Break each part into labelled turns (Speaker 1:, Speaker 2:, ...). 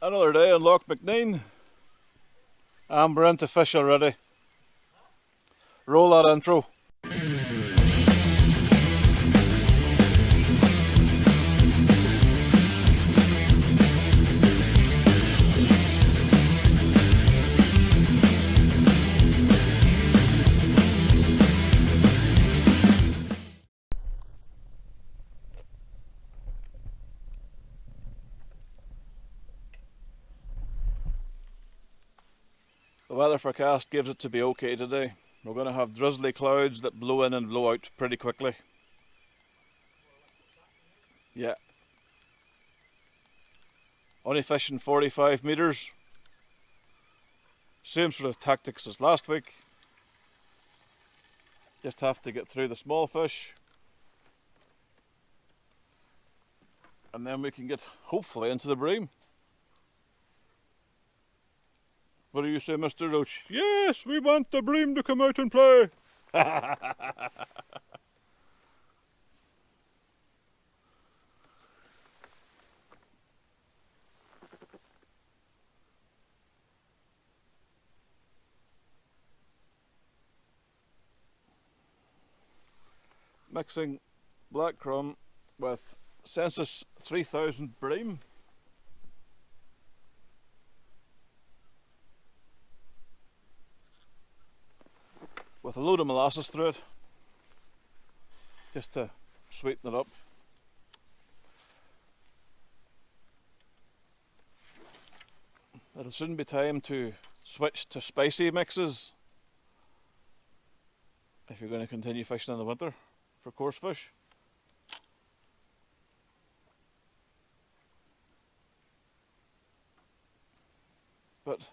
Speaker 1: Another day on Lough MacNean. And we're into fish already. Roll that intro. The weather forecast gives it to be okay today. We're going to have drizzly clouds that blow in and blow out pretty quickly. Yeah. Only fishing 45 metres. Same sort of tactics as last week. Just have to get through the small fish. And then we can get, hopefully, into the bream. What do you say, Mr. Roach? Yes, we want the bream to come out and play. Mixing black crumb with Sensas 3000 bream. With a load of molasses through it, just to sweeten it up. It'll soon be time to switch to spicy mixes if you're going to continue fishing in the winter for coarse fish. But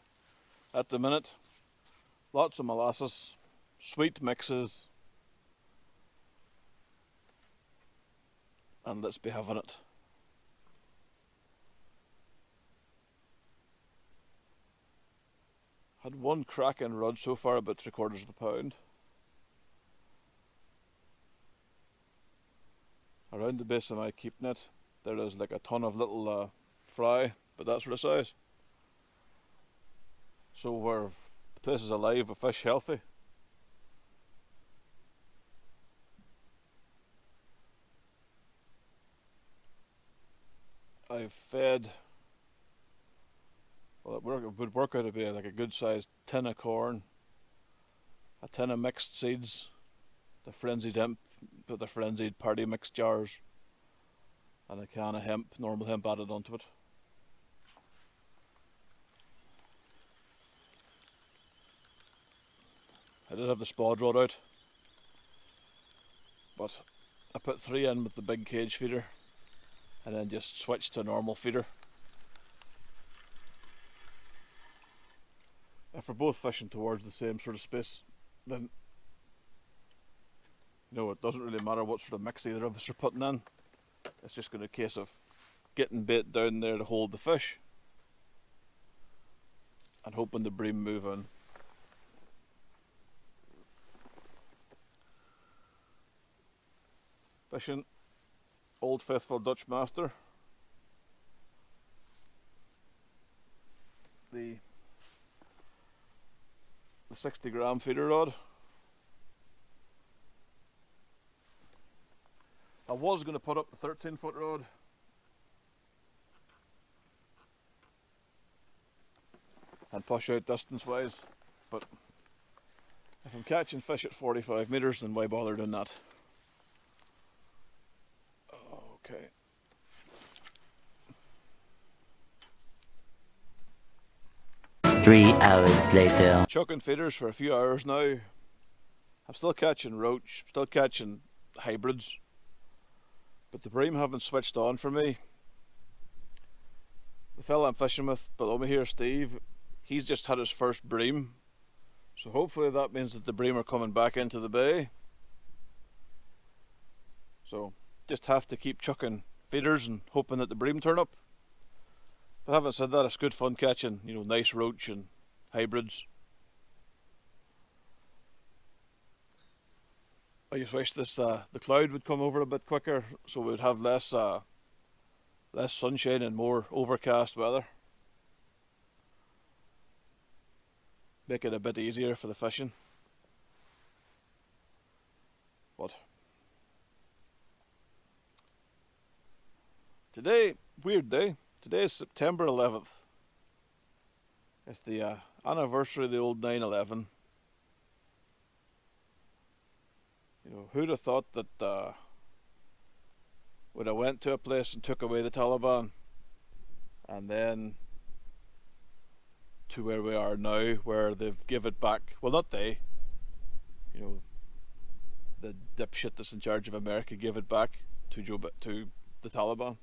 Speaker 1: at the minute, lots of molasses, sweet mixes, and let's be having it. Had one cracking rod so far, about 3/4 of a pound. Around the base of my keep net there is like a ton of little fry, but that sort of size. So where the place is alive, a fish healthy. I've fed, well, it would work out to be like a good sized tin of corn, a tin of mixed seeds, the frenzied hemp, the frenzied party mix jars, and a can of hemp, normal hemp added onto it. I did have the spod rod out, but I put 3 in with the big cage feeder and then just switched to a normal feeder. If we're both fishing towards the same sort of space, then it doesn't really matter what sort of mix either of us are putting in. It's just going to be a case of getting bait down there to hold the fish and hoping the bream move in. Fishing Old Faithful Dutch Master. The 60-gram feeder rod. I was going to put up the 13-foot rod, and push out distance wise, but if I'm catching fish at 45 metres, then why bother doing that? Okay.
Speaker 2: Three hours later.
Speaker 1: Chucking feeders for a few hours now. I'm still catching roach, still catching hybrids, but the bream haven't switched on for me. The fella I'm fishing with below me here, Steve, he's just had his first bream, so hopefully that means that the bream are coming back into the bay. So just have to keep chucking feeders and hoping that the bream turn up. But having said that, it's good fun catching, nice roach and hybrids. I just wish the cloud would come over a bit quicker, so we would have less sunshine and more overcast weather. make it a bit easier for the fishing. But today, weird day. Today is September 11th. It's the anniversary of the old 9/11. You know, who'd have thought that when I went to a place and took away the Taliban, and then to where we are now, where they've given it back. Well, not they. You know, the dipshit that's in charge of America gave it back to the Taliban.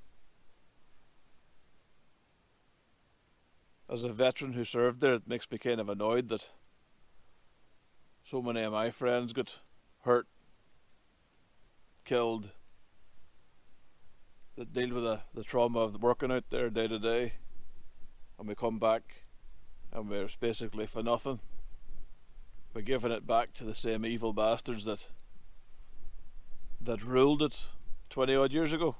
Speaker 1: As a veteran who served there, it makes me kind of annoyed that so many of my friends got hurt, killed, that deal with the trauma of working out there day to day, and we come back and we're basically for nothing. We're giving it back to the same evil bastards that ruled it 20 odd years ago.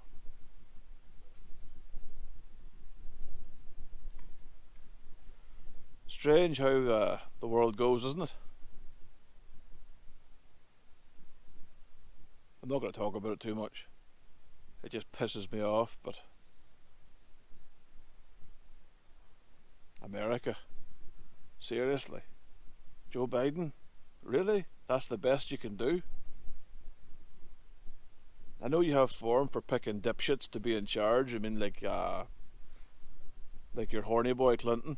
Speaker 1: Strange how the world goes, isn't it? I'm not going to talk about it too much. It just pisses me off, but America, seriously? Joe Biden? Really? That's the best you can do? I know you have form for picking dipshits to be in charge. I mean, like your horny boy Clinton.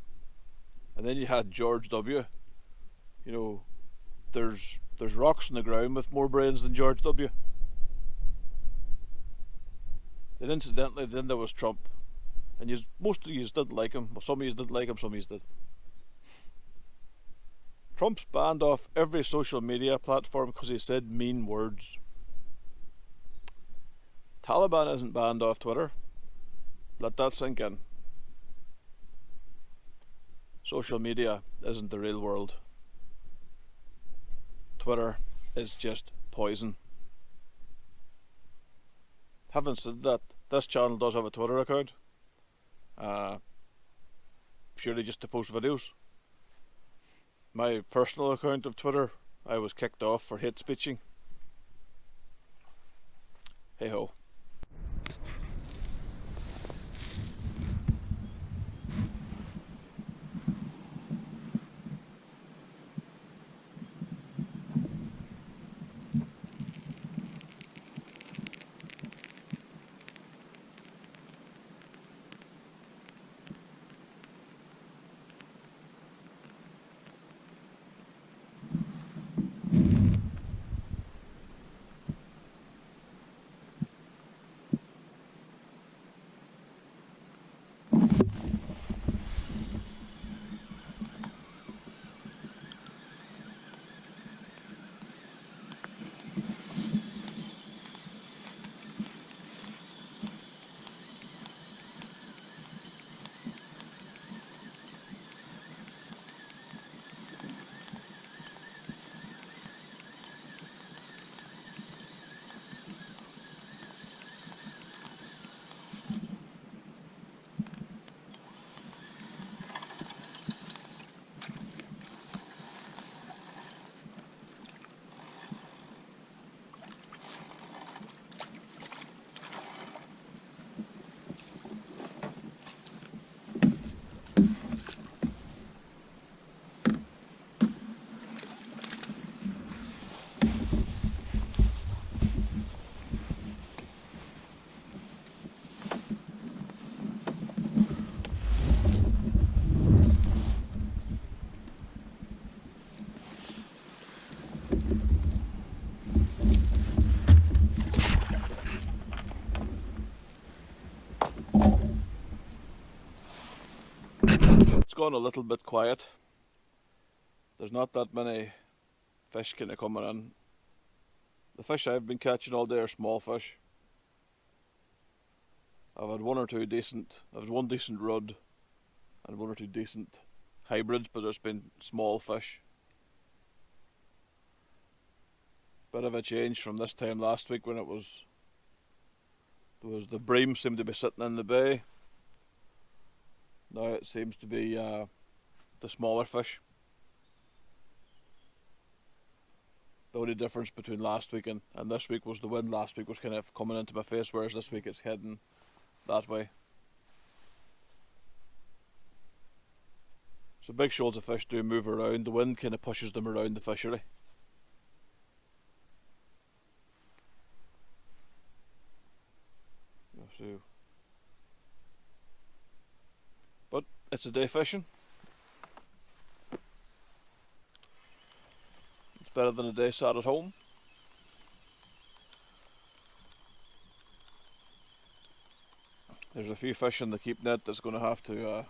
Speaker 1: And then you had George W. You know, there's rocks in the ground with more brains than George W. And incidentally, then there was Trump. And most of you didn't like him. Well, some of you didn't like him, some of you did. Trump's banned off every social media platform because he said mean words. Taliban isn't banned off Twitter. Let that sink in. Social media isn't the real world. Twitter is just poison. Having said that, this channel does have a Twitter account. Purely just to post videos. My personal account of Twitter, I was kicked off for hate speeching. Hey ho. It's gone a little bit quiet. There's not that many fish kind of coming in. The fish I've been catching all day are small fish. I've had one decent rudd and one or two decent hybrids, but there's been small fish. Bit of a change from this time last week when the bream seemed to be sitting in the bay. Now it seems to be the smaller fish. The only difference between last week and this week was the wind. Last week was kind of coming into my face, whereas this week it's heading that way. So big shoals of fish do move around. The wind kind of pushes them around the fishery. So, but it's a day fishing. It's better than a day sat at home. There's a few fish in the keep net that's going to have to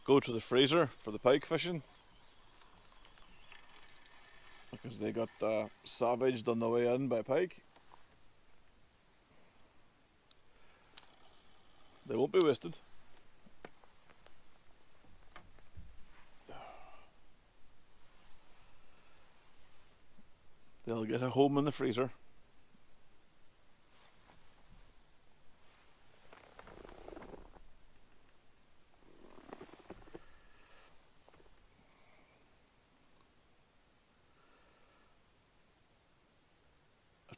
Speaker 1: go to the freezer for the pike fishing, because they got savaged on the way in by pike. They won't be wasted. They'll get a home in the freezer.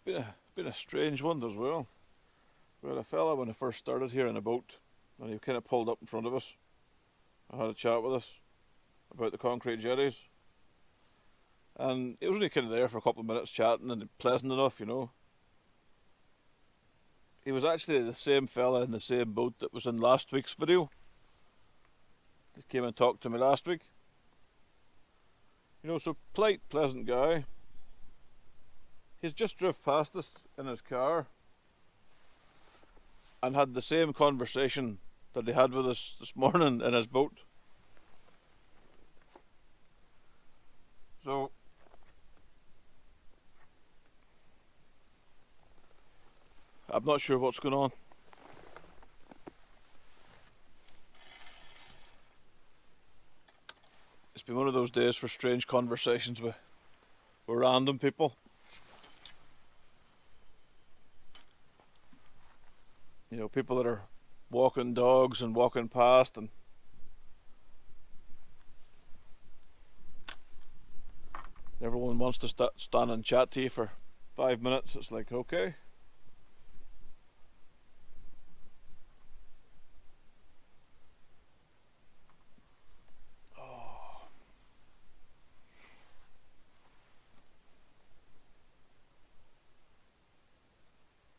Speaker 1: It's been a strange one as well. We had a fella when I first started here in a boat, and he kind of pulled up in front of us and had a chat with us about the concrete jetties. And he was only kind of there for a couple of minutes chatting, and pleasant enough, you know. He was actually the same fella in the same boat that was in last week's video. He came and talked to me last week. You know, so polite, pleasant guy. He's just drove past us in his car and had the same conversation that he had with us this morning in his boat. So I'm not sure what's going on. It's been one of those days for strange conversations with random people. You know, people that are walking dogs and walking past, and everyone wants to stand and chat to you for 5 minutes. It's like, okay. Oh.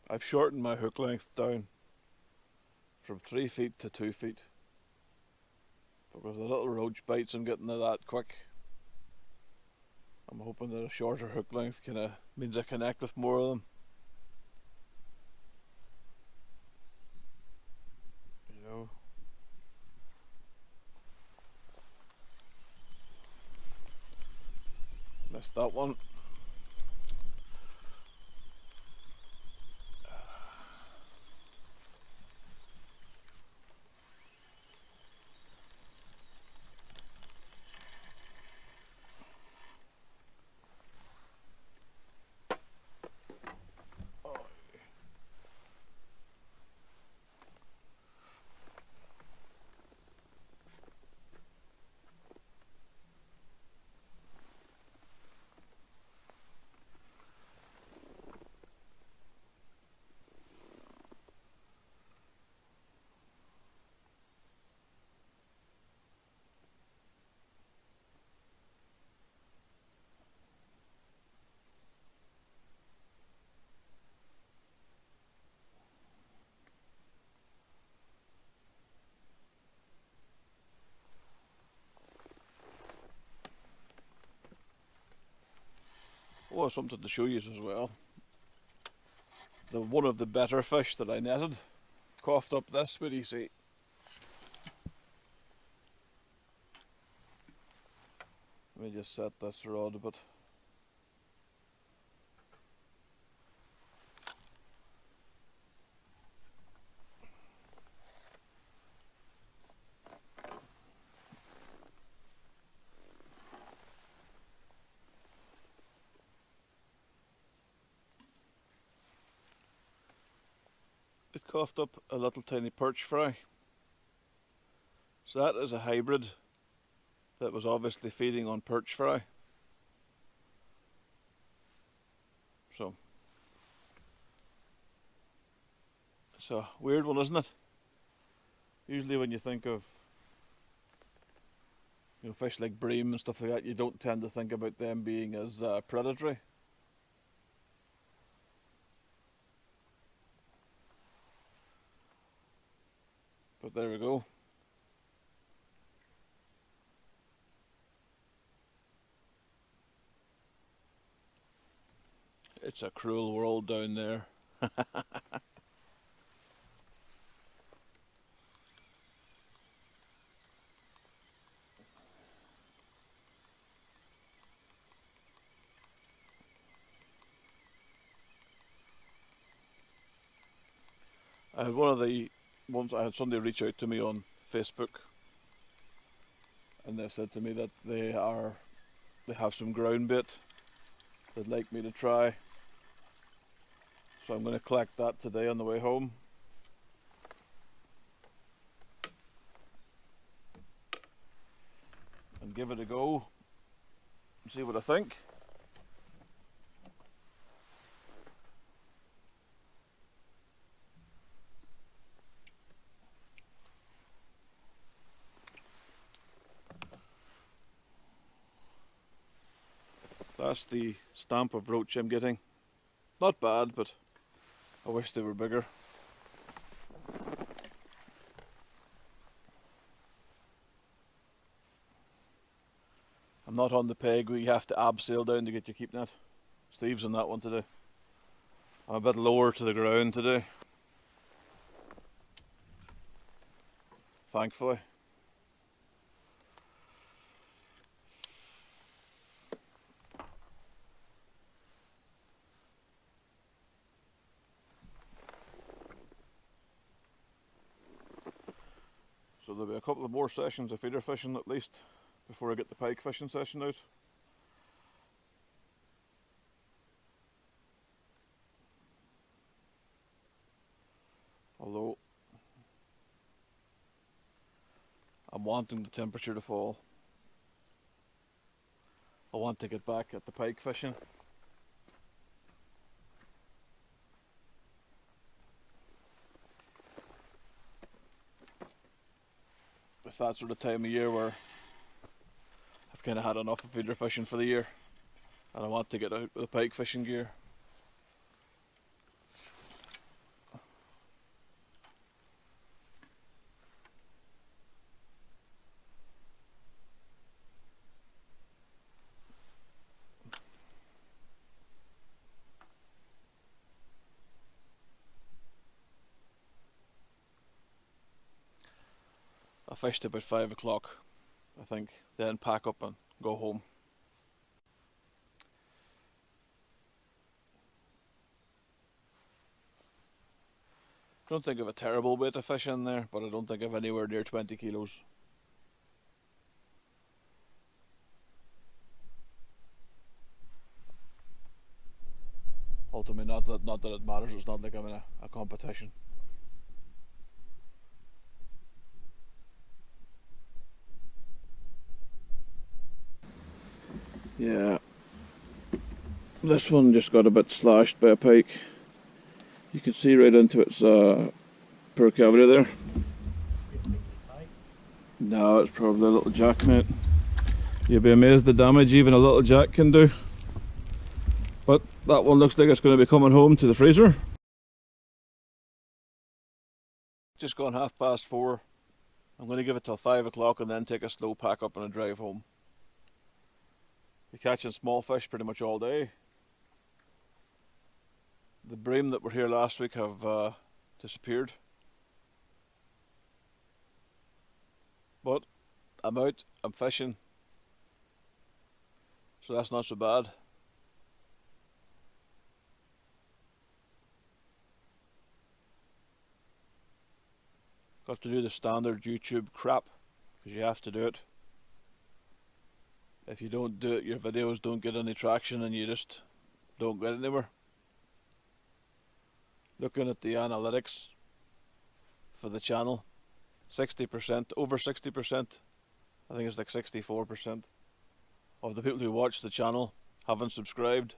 Speaker 1: I've shortened my hook length down from 3 feet to 2 feet, because the little roach bites I'm getting to that quick. I'm hoping that a shorter hook length kind of means I connect with more of them. You know. Missed that one. Oh, something to show you as well. One of the better fish that I netted coughed up this. What do you see? Let me just set this rod a bit. It coughed up a little tiny perch fry. So that is a hybrid that was obviously feeding on perch fry. So it's a weird one, isn't it? Usually when you think of, you know, fish like bream and stuff like that, you don't tend to think about them being as predatory. But there we go. It's a cruel world down there. I had one of the ones, I had somebody reach out to me on Facebook, and they said to me that they have some ground bait they'd like me to try. So I'm going to collect that today on the way home. And give it a go and see what I think. That's the stamp of roach I'm getting. Not bad, but I wish they were bigger. I'm not on the peg where you have to abseil down to get your keep net. Steve's on that one today. I'm a bit lower to the ground today, thankfully. So there'll be a couple of more sessions of feeder fishing at least before I get the pike fishing session out. Although I'm wanting the temperature to fall. I want to get back at the pike fishing. It's that sort of time of year where I've kind of had enough of feeder fishing for the year, and I want to get out with the pike fishing gear. I fished about 5 o'clock, I think, then pack up and go home. Don't think of a terrible weight of fish in there, but I don't think of anywhere near 20 kilos. Ultimately, not that it matters, it's not like I'm in a competition. Yeah, this one just got a bit slashed by a pike. You can see right into its pearl cavity there. No, it's probably a little jack, mate. You'd be amazed the damage even a little jack can do. But that one looks like it's going to be coming home to the freezer. Just gone 4:30. I'm going to give it till 5 o'clock and then take a slow pack up and a drive home. You're catching small fish pretty much all day. The bream that were here last week have disappeared. But I'm out, I'm fishing, so that's not so bad. Got to do the standard YouTube crap, because you have to do it. If you don't do it, your videos don't get any traction and you just don't get anywhere. Looking at the analytics for the channel, 60%, over 60%, I think it's like 64% of the people who watch the channel haven't subscribed.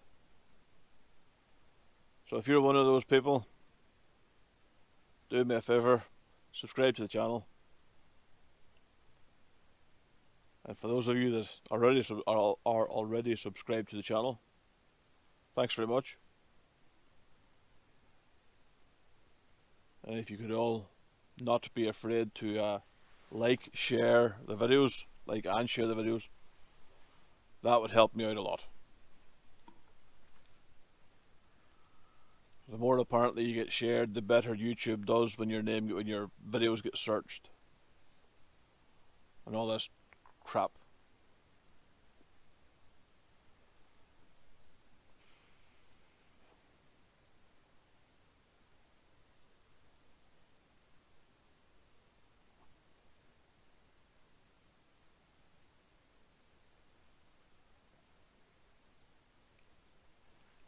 Speaker 1: So if you're one of those people, do me a favour, subscribe to the channel. And for those of you that are already subscribed to the channel, thanks very much. And if you could all not be afraid to like, share the videos, like and share the videos, that would help me out a lot. The more apparently you get shared, the better YouTube does when your videos get searched and all this crap.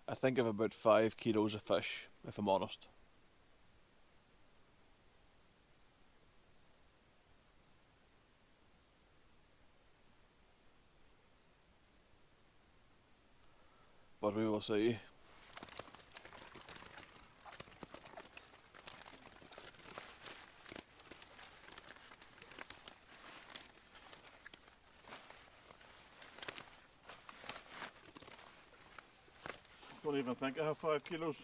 Speaker 1: I think of about 5 kilos of fish, if I'm honest. But we will see. Don't even think I have 5 kilos.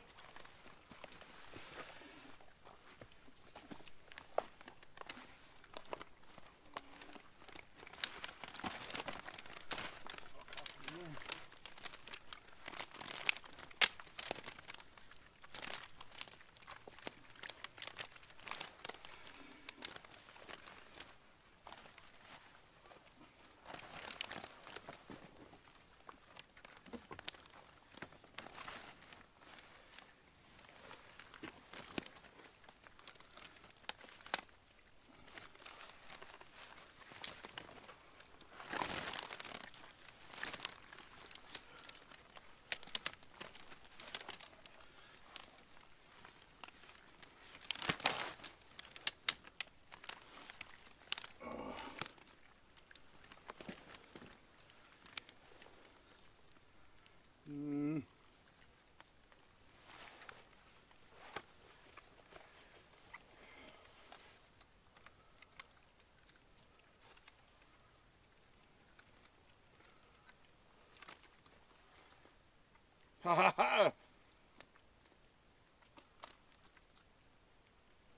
Speaker 1: Ha ha ha!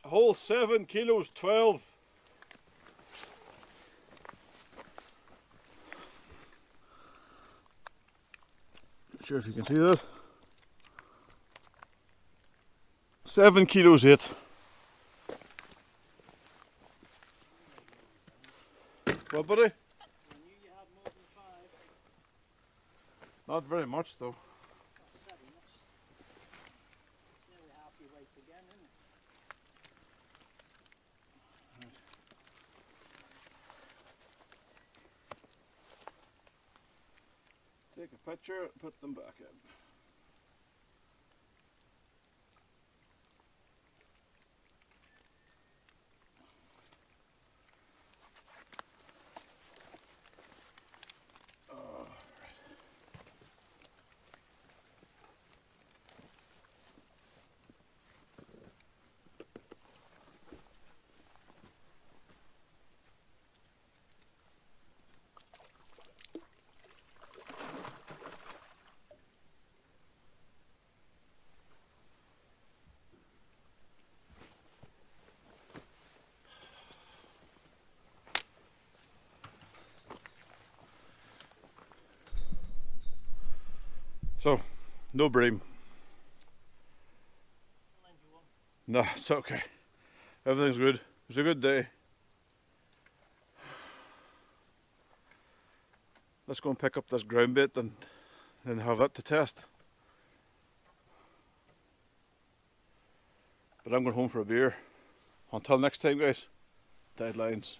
Speaker 1: A whole 7 kilos 12. Not sure if you can see that. 7 kilos 8. What, buddy? I knew you had more than 5. Not very much though. Take a picture and put them back in. So, no bream. No, it's okay. Everything's good. It was a good day. Let's go and pick up this groundbait and have it to test. But I'm going home for a beer. Until next time, guys. Deadlines.